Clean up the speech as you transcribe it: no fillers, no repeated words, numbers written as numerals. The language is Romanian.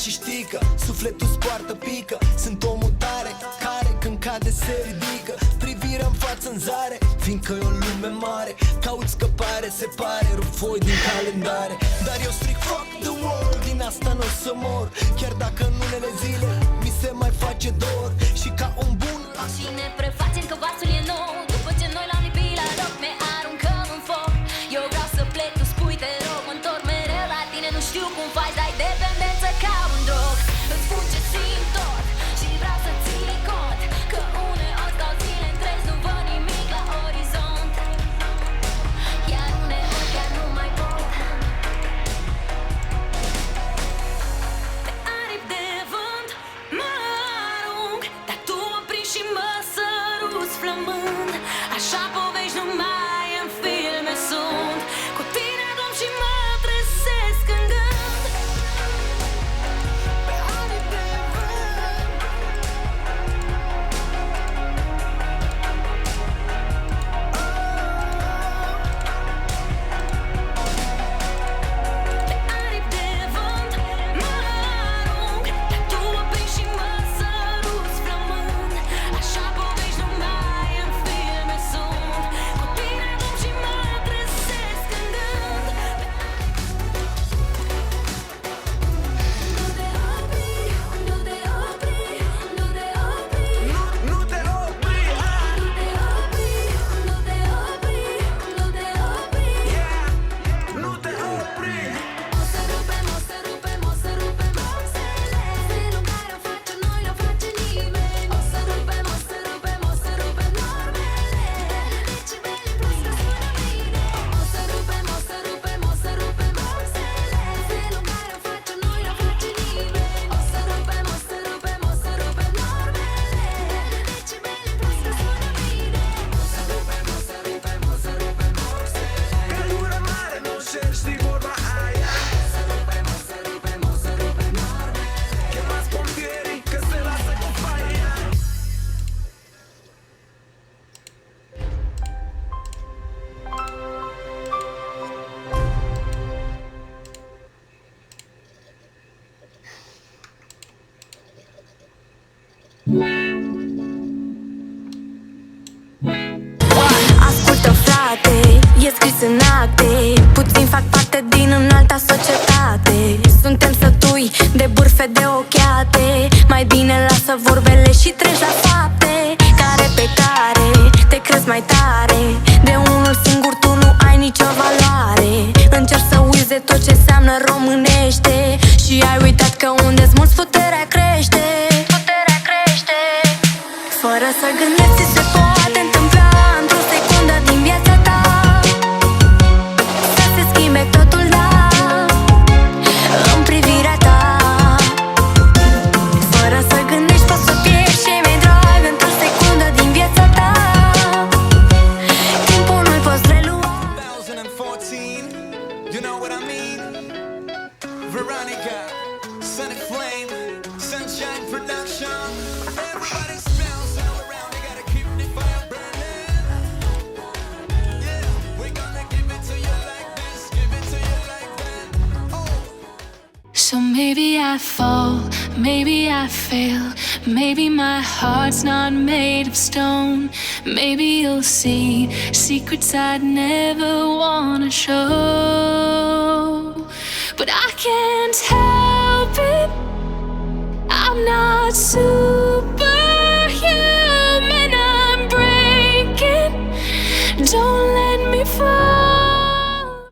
și știi că sufletul poartă pică. Sunt omul tare care când cade se ridică, privirea în față în zare, fiindcă e o lume mare. Caut scăpare, se pare, rup foi din calendare. Dar eu stric fuck the world, din asta n-o să mor. Chiar dacă în unele zile mi se mai face dor. Și ca un bun și ne prefacem că vasul e nou. După ce noi l-am lipit la loc, ne aruncăm în foc. Eu vreau să plec, tu spui te rog, mă întorc mereu la tine. Nu știu cum faci, dai dependență ca un drog. Îți spun ce simt tot și vreau să ții cont că uneori stau zile întregi, nu văd nimic la orizont. Iar uneori chiar nu mai pot. Pe aripi de vânt mă arunc, dar tu mă prinzi și mă săruți flămând. Așa povești numai în filme sunt. Cu tine adorm și mă trezesc în gând. Pe aripi de vânt. Pe aripi de vânt mă arunc, dar tu mă prinzi și mă săruți flămând. Așa povești numai în filme sunt. Cu tine adorm și mă trezesc în gând. Nu te opri, nu te opri, nu te opri, nu te opri, nu te opri, nu te opri. nu te opri. O să rupem, o să rupem, o să rupem boxele. Felul care o facem noi n-o face nimeni. O să rupem, o să rupem, o să rupem normele. Decibeli plus că sună bine. O să rupem, o să rupem, o să rupem boxele. Felul care o facem noi n-o face nimeni. O să rupem, o să rupem, o să rupem normele. Decibeli plus că sună bine. O să rupem, o să rupem, o să rupem boxele. Căldură mare, nu șeri, știi vorba aia. O să rupem, o să rupem, o să rupem normele. Chemați pompierii că se lasă cu faia. Ascultă, frate, e scris în acte. Puțin fac parte din înalta societate. Suntem sătui de bârfe de ochiate. Mai bine lasă vorbele și treci la fapte. Care pe care te crezi mai tare. De unul singur tu nu ai nicio valoare. Încerci să uiți de tot ce înseamnă românește. Și ai uitat că unde-s mulți puterea crește. Puterea crește. Fără să gândești ți se poate întâmpla într-o secundă din viața ta să se schimbe totul, da, în privirea ta. Fără să gândești poți să pierzi ce mi-e drag într-o secundă din viața ta. Timpul nu-l poți relua. 2014, you know what I mean? Veronica, Sunny Flame, Sunshine Production. Everybody smells all around, they gotta keep the fire burning. Yeah, we're gonna give it to you like this, give it to you like that. Oh. So maybe I fall, maybe I fail, maybe my heart's not made of stone. Maybe you'll see secrets I'd never wanna show, but I can't help